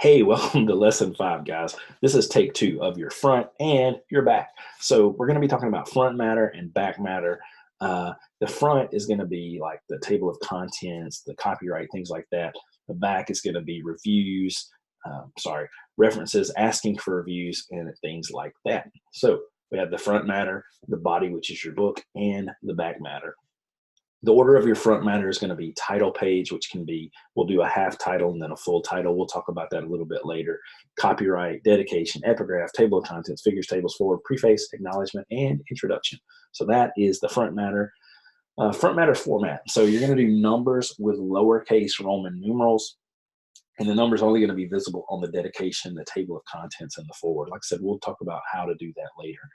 Hey, welcome to lesson 5, guys. This is take 2 of your front and your back. So we're going to be talking about front matter and back matter. The front is going to be like the table of contents, the copyright, things like that. The back is going to be reviews, references, asking for reviews, and things like that. So we have the front matter, the body, which is your book, and the back matter. The order of your front matter is going to be title page, which can be, we'll do a half title and then a full title. We'll talk about that a little bit later. Copyright, dedication, epigraph, table of contents, figures, tables, forward, preface, acknowledgement, and introduction. So that is the front matter. Front matter format. So you're going to do numbers with lowercase Roman numerals, and the number's only going to be visible on the dedication, the table of contents, and the forward. Like I said, we'll talk about how to do that later.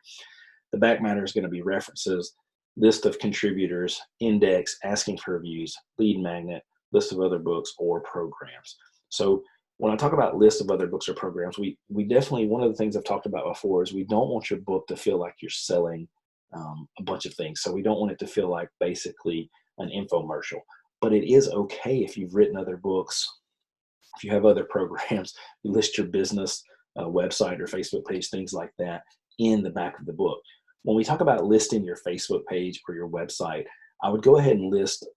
The back matter is going to be references, list of contributors, index, asking for reviews, lead magnet, list of other books or programs. So when I talk about list of other books or programs, we definitely, one of the things I've talked about before is we don't want your book to feel like you're selling a bunch of things. So we don't want it to feel like basically an infomercial, but it is okay if you've written other books, if you have other programs, you list your business website or Facebook page, things like that in the back of the book. When we talk about listing your Facebook page or your website, I would go ahead and list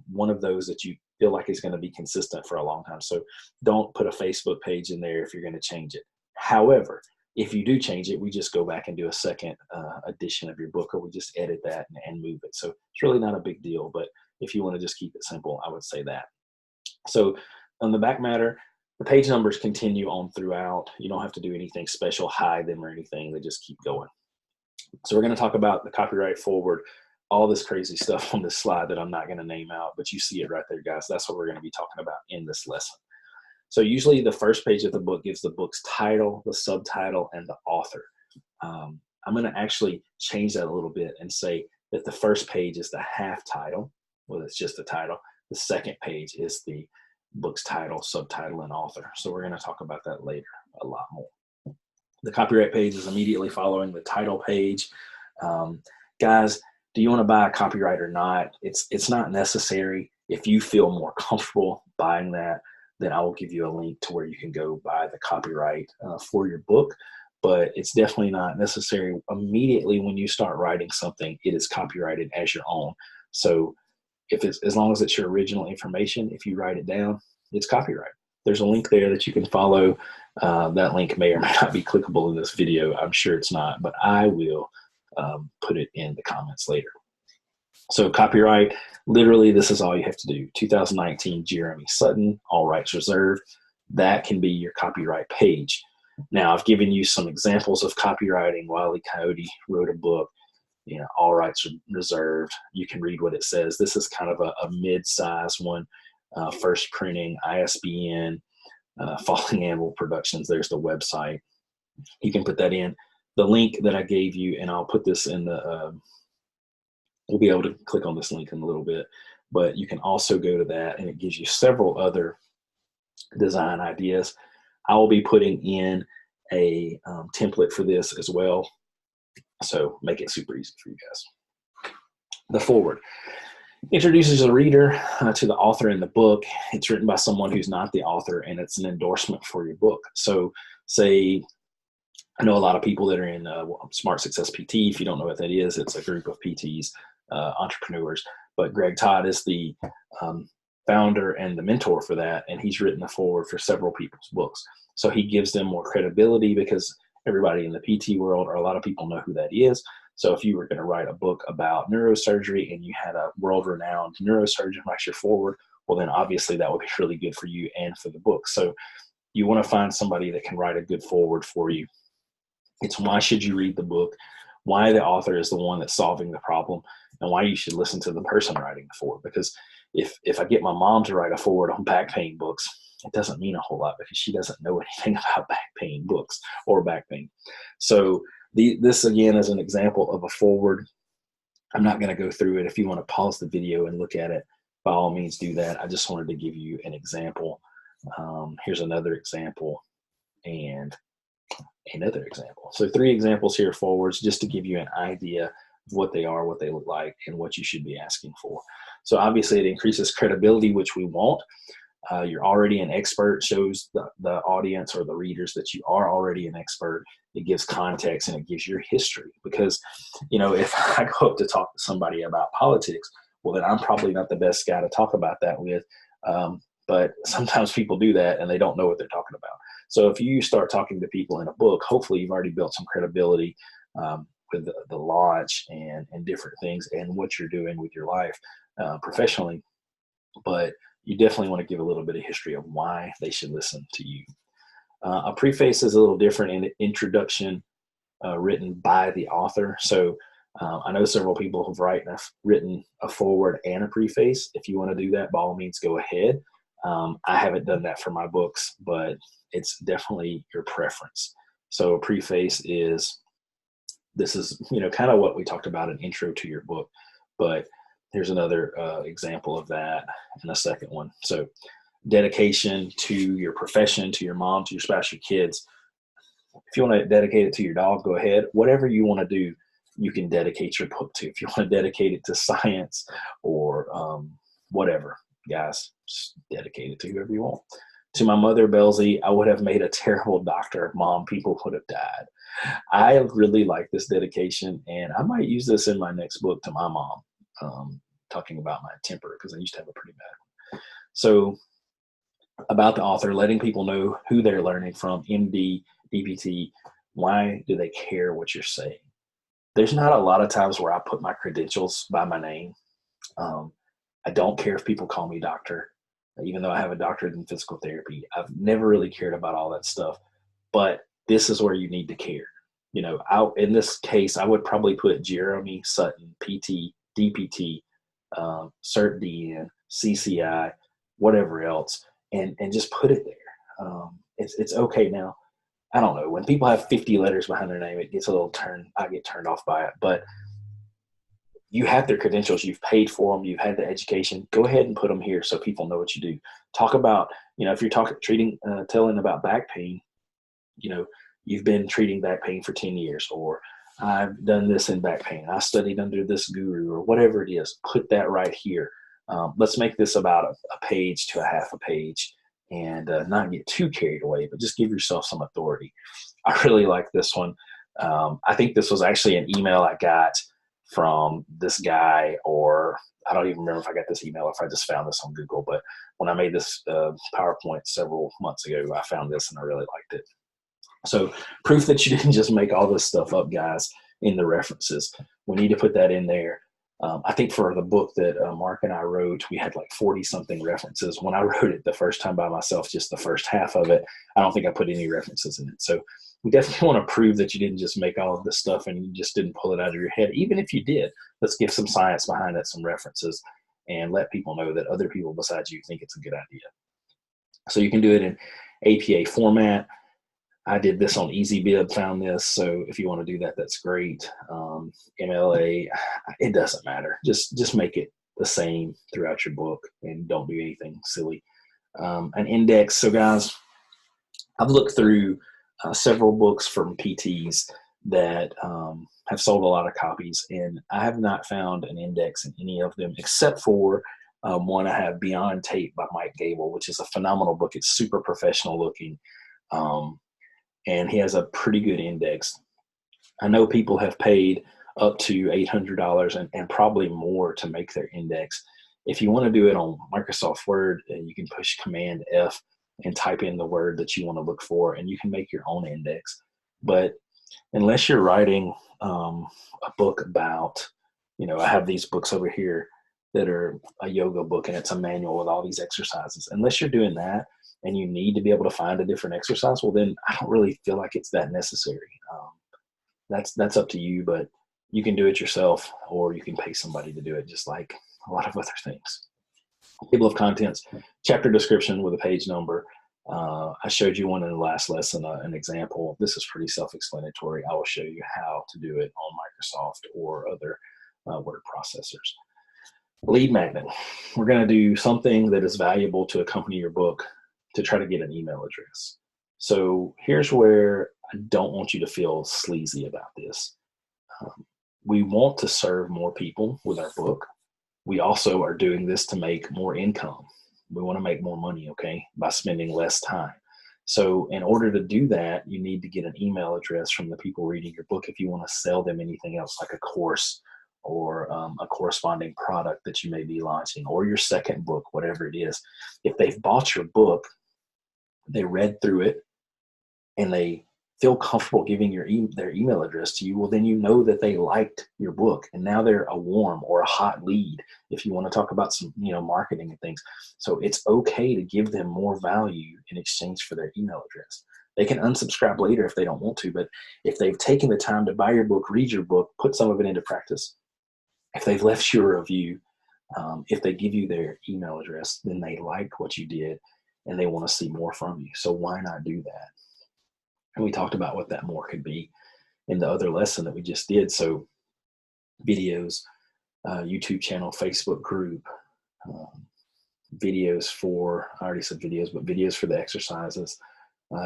one of those that you feel like is going to be consistent for a long time. So don't put a Facebook page in there if you're going to change it. However, if you do change it, we just go back and do a second edition of your book, or we just edit that and move it. So it's really not a big deal, but if you want to just keep it simple, I would say that. So on the back matter, the page numbers continue on throughout. You don't have to do anything special, hide them or anything. They just keep going. So we're going to talk about the copyright forward, all this crazy stuff on this slide that I'm not going to name out, but you see it right there, guys. That's what we're going to be talking about in this lesson. So usually the first page of the book gives the book's title, the subtitle, and the author. I'm going to actually change that a little bit and say that the first page is the half title. Well, it's just the title. The second page is the book's title, subtitle, and author. So we're going to talk about that later a lot more. The copyright page is immediately following the title page. Guys, do you want to buy a copyright or not? It's not necessary. If you feel more comfortable buying that, then I will give you a link to where you can go buy the copyright for your book. But it's definitely not necessary. Immediately when you start writing something, it is copyrighted as your own. So if it's, as long as it's your original information, if you write it down, it's copyright. There's a link there that you can follow. That link may or may not be clickable in this video. I'm sure it's not, but I will put it in the comments later. So copyright, literally, this is all you have to do. 2019 Jeremy Sutton, all rights reserved. That can be your copyright page. Now, I've given you some examples of copywriting. Wile E. Coyote wrote a book, all rights reserved. You can read what it says. This is kind of a mid-size one. First printing, ISBN, Falling Anvil Productions. There's the website. You can put that in. The link that I gave you, and I'll put this in the, we'll be able to click on this link in a little bit, but you can also go to that, and it gives you several other design ideas. I will be putting in a template for this as well, so make it super easy for you guys. The forward introduces the reader to the author in the book. It's written by someone who's not the author, and it's an endorsement for your book. So say, I know a lot of people that are in Smart Success PT. If you don't know what that is, it's a group of PTs, entrepreneurs. But Greg Todd is the founder and the mentor for that, and he's written the foreword for several people's books. So he gives them more credibility because everybody in the PT world, or a lot of people, know who that is. So if you were going to write a book about neurosurgery and you had a world-renowned neurosurgeon write your foreword, well, then obviously that would be really good for you and for the book. So you want to find somebody that can write a good foreword for you. It's why should you read the book, why the author is the one that's solving the problem, and why you should listen to the person writing the foreword. Because if I get my mom to write a foreword on back pain books, it doesn't mean a whole lot because she doesn't know anything about back pain books or back pain. So this, again, is an example of a foreword. I'm not going to go through it. If you want to pause the video and look at it, by all means do that. I just wanted to give you an example. Here's another example and another example. So 3 examples here, forwards, just to give you an idea of what they are, what they look like, and what you should be asking for. So obviously it increases credibility, which we want. You're already an expert shows the audience or the readers that you are already an expert. It gives context and it gives your history, because, if I go up to talk to somebody about politics, well, then I'm probably not the best guy to talk about that with. But sometimes people do that and they don't know what they're talking about. So if you start talking to people in a book, hopefully you've already built some credibility with the launch and different things and what you're doing with your life professionally. But you definitely want to give a little bit of history of why they should listen to you. A preface is a little different in introduction written by the author. So I know several people have written a foreword and a preface. If you want to do that, by all means, go ahead. I haven't done that for my books, but it's definitely your preference. So a preface this is kind of what we talked about, an intro to your book, but here's another example of that in a second one. So dedication to your profession, to your mom, to your spouse, your kids. If you want to dedicate it to your dog, go ahead. Whatever you want to do, you can dedicate your book to. If you want to dedicate it to science or whatever, guys, just dedicate it to whoever you want. To my mother, Belzy, I would have made a terrible doctor. Mom, people would have died. I really like this dedication, and I might use this in my next book to my mom, talking about my temper, because I used to have a pretty bad one. So about the author, letting people know who they're learning from, MD, DPT, why do they care what you're saying? There's not a lot of times where I put my credentials by my name. I don't care if people call me doctor, even though I have a doctorate in physical therapy. I've never really cared about all that stuff, but this is where you need to care. In this case, I would probably put Jeremy Sutton, PT, DPT, Cert DN, CCI, whatever else, and just put it there. It's okay now. I don't know, when people have 50 letters behind their name, it gets a little I get turned off by it. But you have their credentials, you've paid for them, you've had the education. Go ahead and put them here so people know what you do. Talk about, if you're telling about back pain, you've been treating back pain for 10 years, or I've done this in back pain, I studied under this guru, or whatever it is. Put that right here. Let's make this about a page to a half a page, and not get too carried away, but just give yourself some authority. I really like this one. I think this was actually an email I got from this guy, or I don't even remember if I got this email, if I just found this on Google, but when I made this PowerPoint several months ago, I found this and I really liked it. So proof that you didn't just make all this stuff up, guys, in the references. We need to put that in there. I think for the book that Mark and I wrote, we had like 40 something references. When I wrote it the first time by myself, just the first half of it, I don't think I put any references in it. So we definitely want to prove that you didn't just make all of this stuff and you just didn't pull it out of your head. Even if you did, let's give some science behind it, some references, and let people know that other people besides you think it's a good idea. So you can do it in APA format. I did this on EasyBib, found this. So if you want to do that, that's great. MLA, it doesn't matter. Just make it the same throughout your book and don't do anything silly. An index. So guys, I've looked through several books from PTs that have sold a lot of copies, and I have not found an index in any of them except for one I have, Beyond Tape by Mike Gable, which is a phenomenal book. It's super professional looking. And he has a pretty good index. I know people have paid up to $800 and probably more to make their index. If you want to do it on Microsoft Word, you can push Command F and type in the word that you want to look for, and you can make your own index. But unless you're writing a book about, I have these books over here that are a yoga book, and it's a manual with all these exercises. Unless you're doing that, and you need to be able to find a different exercise, well, then I don't really feel like it's that necessary. That's up to you, but you can do it yourself, or you can pay somebody to do it, just like a lot of other things. Table of contents, chapter description with a page number. I showed you one in the last lesson, an example. This is pretty self-explanatory. I will show you how to do it on Microsoft or other word processors. Lead magnet. We're going to do something that is valuable to accompany your book to try to get an email address. So here's where I don't want you to feel sleazy about this. We want to serve more people with our book. We also are doing this to make more income. We want to make more money, okay, by spending less time. So in order to do that, you need to get an email address from the people reading your book if you want to sell them anything else, like a course or a corresponding product that you may be launching, or your second book, whatever it is. If they've bought your book, they read through it, and they feel comfortable giving their email address to you, well, then you know that they liked your book, and now they're a warm or a hot lead if you want to talk about some, marketing and things. So it's okay to give them more value in exchange for their email address. They can unsubscribe later if they don't want to, but if they've taken the time to buy your book, read your book, put some of it into practice, if they've left you a review, if they give you their email address, then they like what you did and they want to see more from you. So why not do that? And we talked about what that more could be in the other lesson that we just did. So videos, YouTube channel, Facebook group, videos for, I already said videos, but videos for the exercises,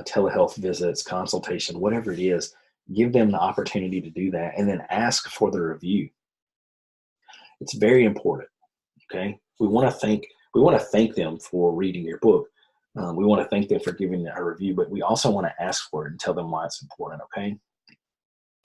telehealth visits, consultation, whatever it is, give them the opportunity to do that and then ask for the review. It's very important. Okay. We want to thank them for reading your book. We want to thank them for giving a review, but we also want to ask for it and tell them why it's important. Okay.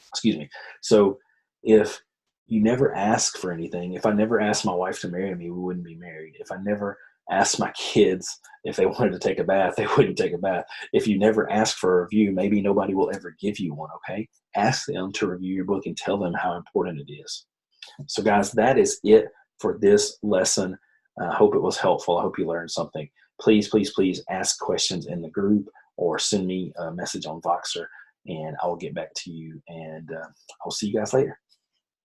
Excuse me. So if you never ask for anything, if I never asked my wife to marry me, we wouldn't be married. If I never asked my kids if they wanted to take a bath, they wouldn't take a bath. If you never ask for a review, maybe nobody will ever give you one. Okay. Ask them to review your book and tell them how important it is. So guys, that is it for this lesson. I hope it was helpful. I hope you learned something. Please, please, please ask questions in the group or send me a message on Voxer and I will get back to you. And I'll see you guys later.